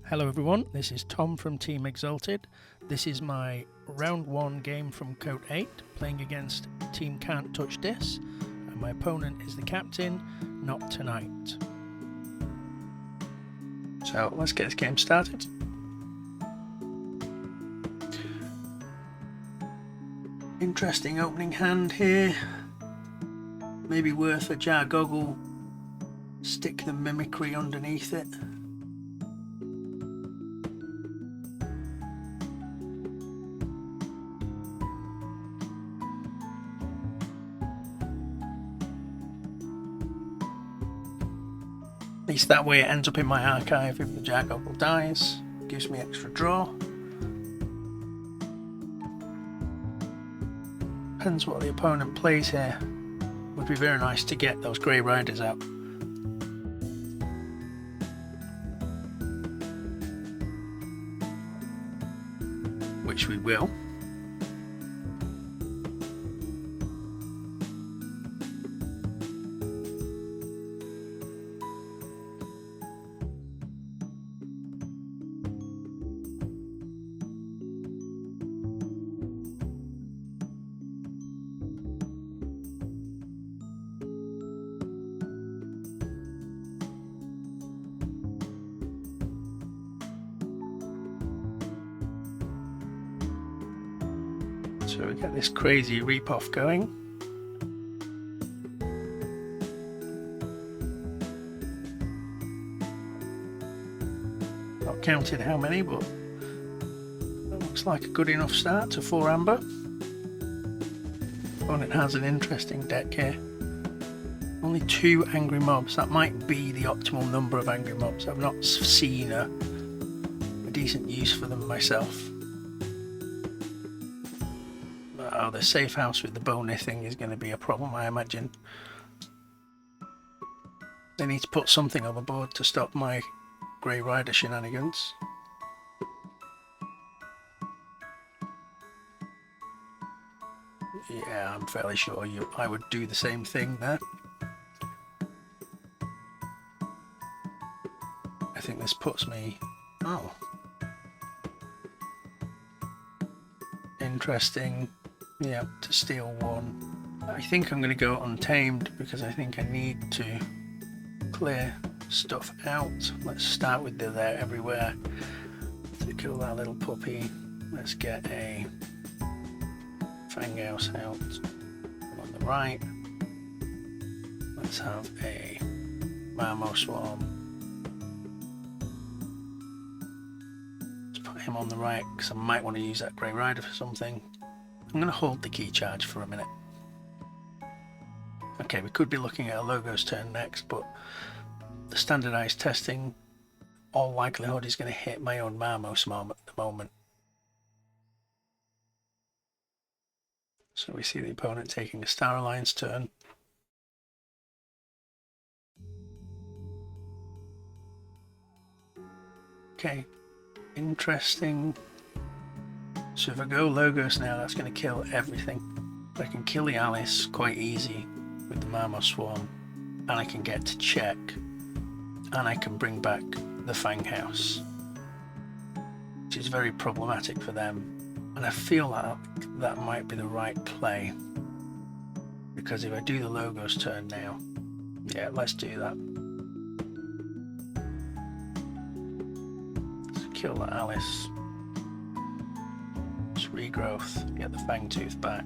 Hello everyone, this is Tom from Team Exalted. This is my round 1 game from KOTE, playing against Team Can't Touch This, and my opponent is the captain, Not Tonight. So let's get this game started. Interesting opening hand here. Maybe worth a jar goggle, stick the mimicry underneath it. At least that way it ends up in my archive if the jar goggle dies. Gives me extra draw. Depends what the opponent plays here. Would be very nice to get those grey riders out. Which we will. So we get this crazy reap-off going. Not counted how many, but that looks like a good enough start to 4 amber. Opponent has an interesting deck here. Only 2 angry mobs. That might be the optimal number of angry mobs. I've not seen a decent use for them myself. Oh, the safe house with the bony thing is going to be a problem, I imagine. They need to put something on the board to stop my Grey Rider shenanigans. Yeah, I'm fairly sure I would do the same thing there. I think this puts me... Oh. Interesting. Yeah, to steal 1. I think I'm going to go untamed because I think I need to clear stuff out. Let's start with the there everywhere to kill that little puppy. Let's get a Fang House out on the right. Let's have a Marmo Swarm. Let's put him on the right because I might want to use that Grey Rider for something. I'm going to hold the key charge for a minute. Okay, we could be looking at a Logos turn next, but the standardized testing, all likelihood, is going to hit my own Marmo Swarm at the moment. So we see the opponent taking a Star Alliance turn. Okay, interesting. So if I go Logos now, that's going to kill everything. I can kill the Alice quite easy with the Marmo Swarm, and I can get to check, and I can bring back the Fang House, which is very problematic for them. And I feel that that might be the right play, because if I do the Logos turn now, yeah, let's do that. Let's kill the Alice. Regrowth, get the Fangtooth back,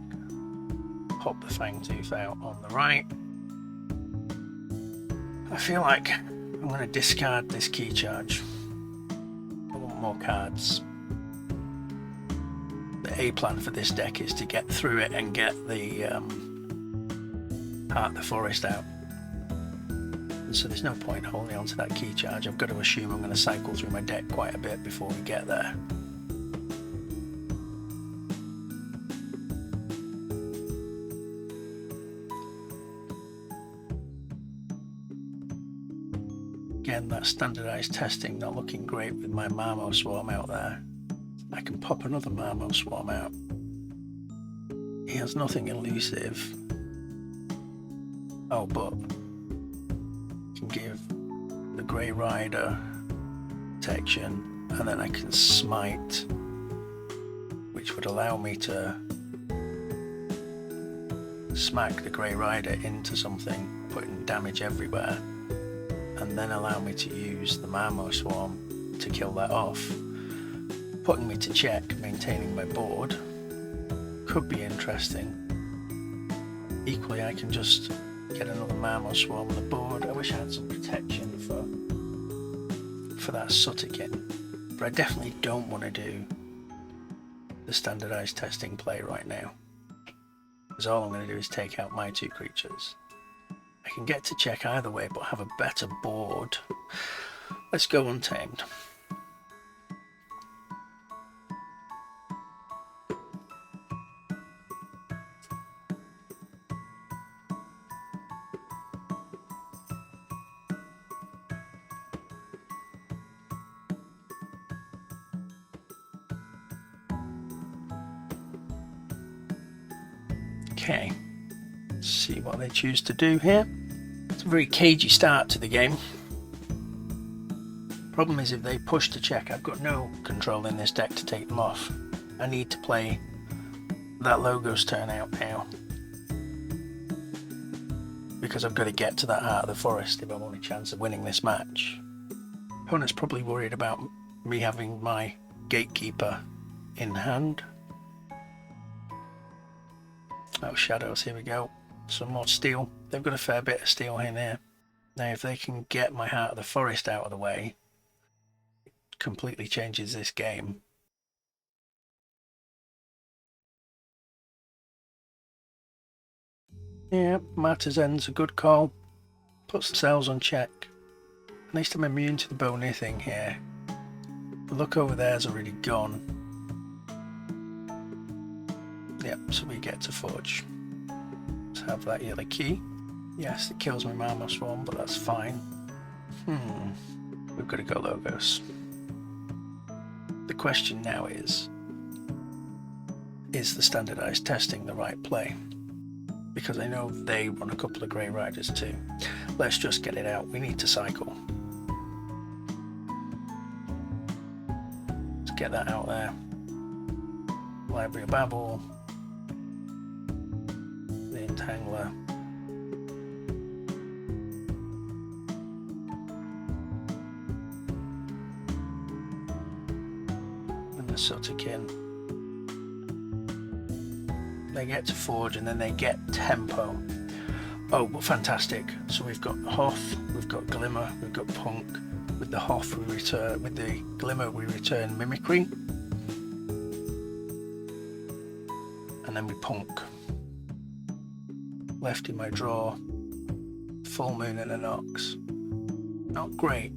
pop the Fangtooth out on the right. I feel like I'm going to discard this key charge. I want more cards. The A plan for this deck is to get through it and get the Heart of the Forest out. And so there's no point holding on to that key charge. I've got to assume I'm going to cycle through my deck quite a bit before we get there. Again, that standardized testing not looking great with my Marmo Swarm out there. I can pop another Marmo Swarm out. He has nothing elusive. Oh, but can give the Grey Rider protection and then I can smite, which would allow me to smack the Grey Rider into something, putting damage everywhere, and then allow me to use the Marmo Swarm to kill that off, putting me to check, maintaining my board. Could be interesting. Equally, I can just get another Marmo Swarm on the board. I wish I had some protection for that Sutterkin, but I definitely don't want to do the standardized testing play right now, because all I'm going to do is take out my two creatures. I can get to check either way, but have a better board. Let's go Untamed. Okay, let's see what they choose to do here. It's a very cagey start to the game. Problem is, if they push to check, I've got no control in this deck to take them off. I need to play that Logos turn out now, because I've got to get to that Heart of the Forest if I want a chance of winning this match. Opponent's probably worried about me having my Gatekeeper in hand. Oh, shadows, here we go. Some more steel. They've got a fair bit of steel in there. Now, if they can get my Heart of the Forest out of the way, it completely changes this game. Yeah, Martezan's a good call. Puts themselves on check. At least I'm immune to the bony thing here. The look over there's already gone. Yep, so we get to forge. Let's have that yellow key. Yes, it kills my Marmo Swarm, but that's fine. We've got to go Logos. The question now is the standardized testing the right play? Because I know they run a couple of Grey Riders too. Let's just get it out. We need to cycle. Let's get that out there. Library of Babel. The Entangler. And the Sutterkin. They get to forge and then they get tempo. Oh, but fantastic. So we've got Hoth, we've got Glimmer, we've got Punk. With the Hoth we return, with the Glimmer we return Mimicry. And then we Punk. Left in my draw, Full Moon and an Ox. Not great,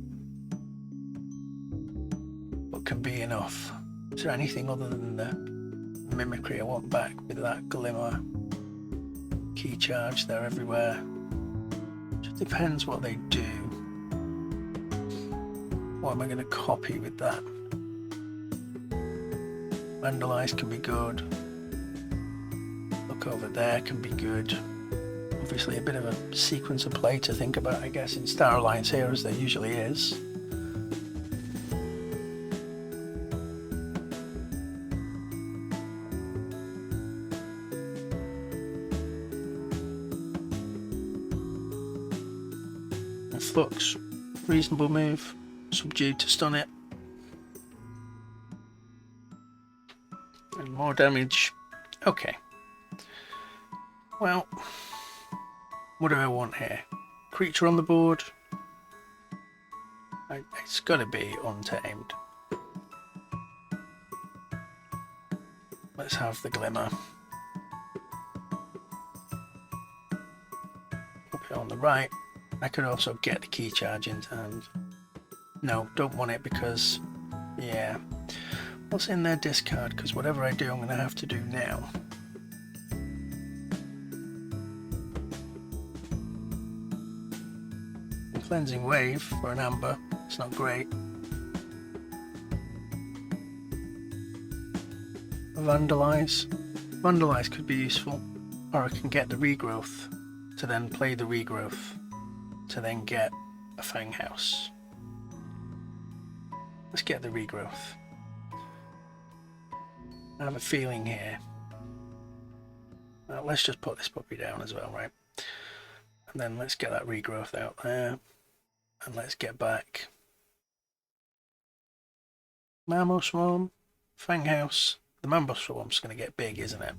but can be enough. Is there anything other than the Mimicry I want back with that Glimmer? Key charge, they're everywhere. Just depends what they do. What am I going to copy with that? Vandalize can be good. Look over there can be good. Obviously a bit of a sequence of play to think about, I guess, in Star Alliance here, as there usually is. Flux, reasonable move. Subdue to stun it. And more damage. Okay. Well, what do I want here? Creature on the board. It's got to be Untamed. Let's have the Glimmer. Put it on the right. I could also get the key charge into hand. No, don't want it because, yeah. What's in their discard? Because whatever I do, I'm going to have to do now. Cleansing Wave for an Amber. It's not great. Vandalize. Vandalize could be useful. Or I can get the Regrowth to then play the Regrowth to then get a Fang House. Let's get the regrowth. I have a feeling here. Let's just put this puppy down as well, right? And then let's get that regrowth out there. And let's get back. Mammo Swarm, Fang House. The Mammo Swarm's going to get big, isn't it?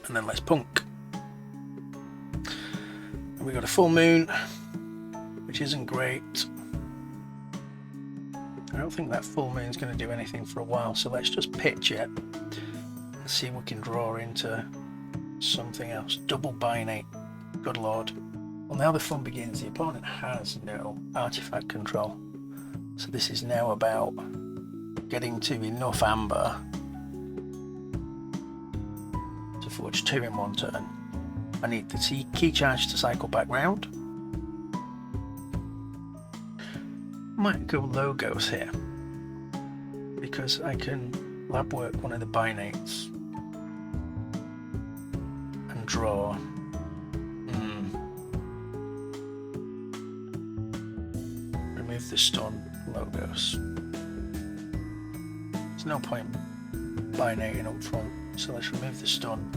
And then let's punk. And we got a full moon, which isn't great. I don't think that full moon's going to do anything for a while, so let's just pitch it and see if we can draw into something else. Double binate. Good lord. Well, now the fun begins. The opponent has no artifact control, so this is now about getting to enough amber to forge 2 in 1 turn. I need the key charge to cycle back round. Might go logos here because I can lab work one of the binates and draw. Remove the stun logos. There's no point binating up front, so let's remove the stun.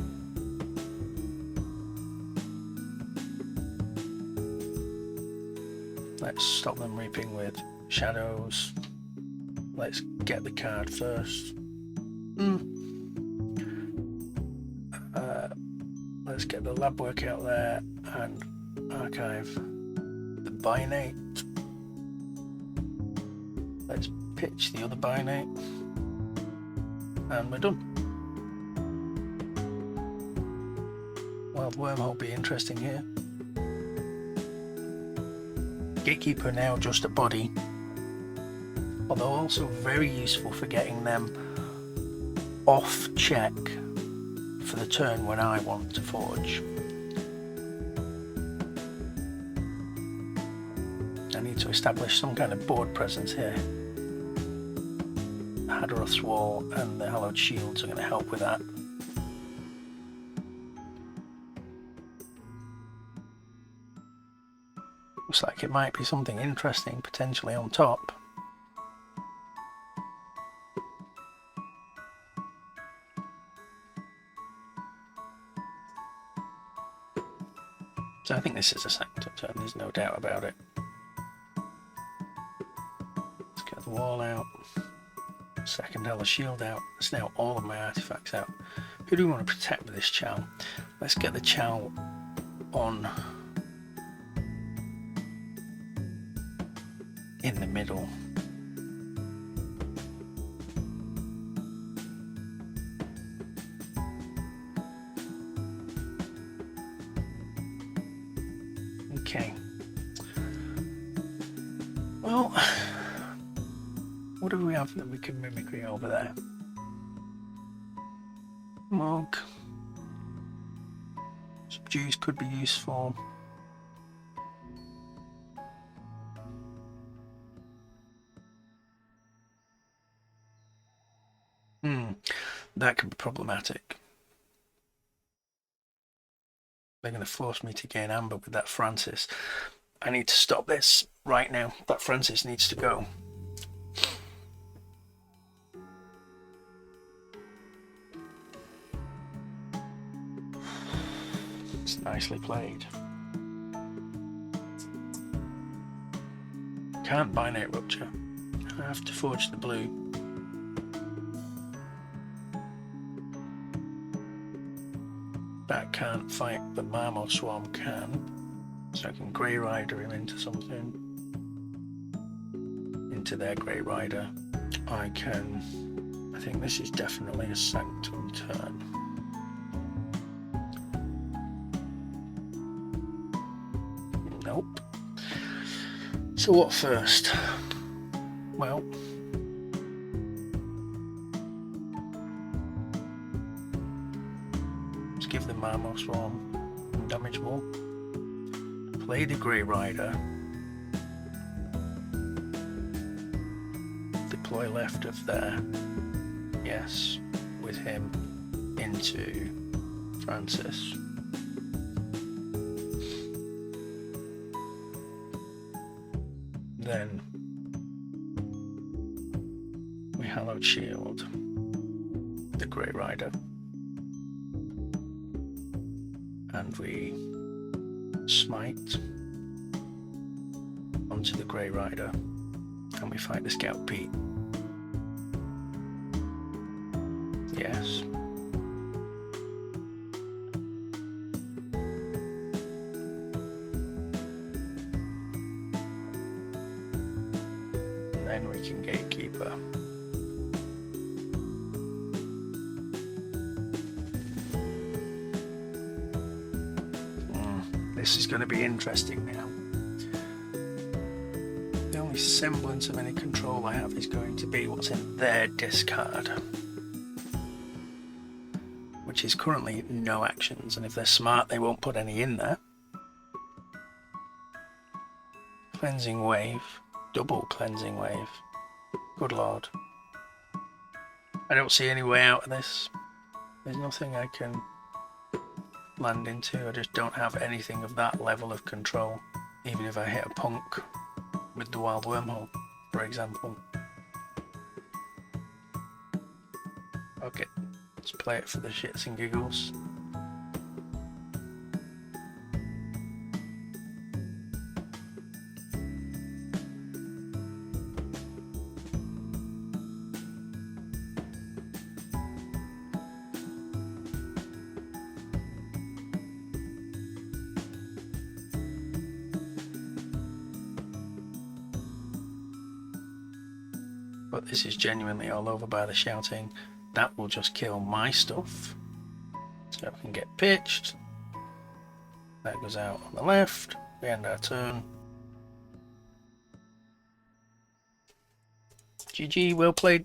Let's stop them reaping with shadows. Let's get the card first. Let's get the lab work out there and archive the binate. Let's pitch the other binate. And we're done. Wild Wormhole will be interesting here. Gatekeeper now just a body, although also very useful for getting them off check for the turn when I want to forge. I need to establish some kind of board presence here. Haderoth's Wall and the Hallowed Shields are going to help with that. Looks like it might be something interesting potentially on top. So I think this is a Sanctum turn, there's no doubt about it. Let's get the wall out. Second Hell's Shield out. That's now all of my artifacts out. Who do we want to protect with this Chow? Let's get the Chow on in the middle. Okay. Well, what do we have that we can mimicry over there? Mog. Subdues could be useful. That could be problematic. They're going to force me to gain amber with that Francis. I need to stop this right now. That Francis needs to go. It's nicely played. Can't binate rupture. I have to forge the blue. That can't fight, but Marmot Swarm can. So I can Grey Rider him into something. Into their Grey Rider. I think this is definitely a Sanctum turn. Nope. So what first? Well, give the Marmot Swarm damage wall. Play the Grey Rider. Deploy left of there. Yes, with him into Francis. Then we hallowed shield the Grey Rider, and we smite onto the Grey Rider, and we fight the Scout Pete. Yes. And then we can Gatekeeper. This is going to be interesting now. The only semblance of any control I have is going to be what's in their discard, which is currently no actions, and if they're smart they won't put any in there. Cleansing Wave, double Cleansing Wave, good lord. I don't see any way out of this. There's nothing I can land into. I just don't have anything of that level of control, even if I hit a punk with the Wild Wormhole, for example. Okay, let's play it for the shits and giggles. But this is genuinely all over by the shouting. That will just kill my stuff. So I can get pitched. That goes out on the left. We end our turn. GG, well played.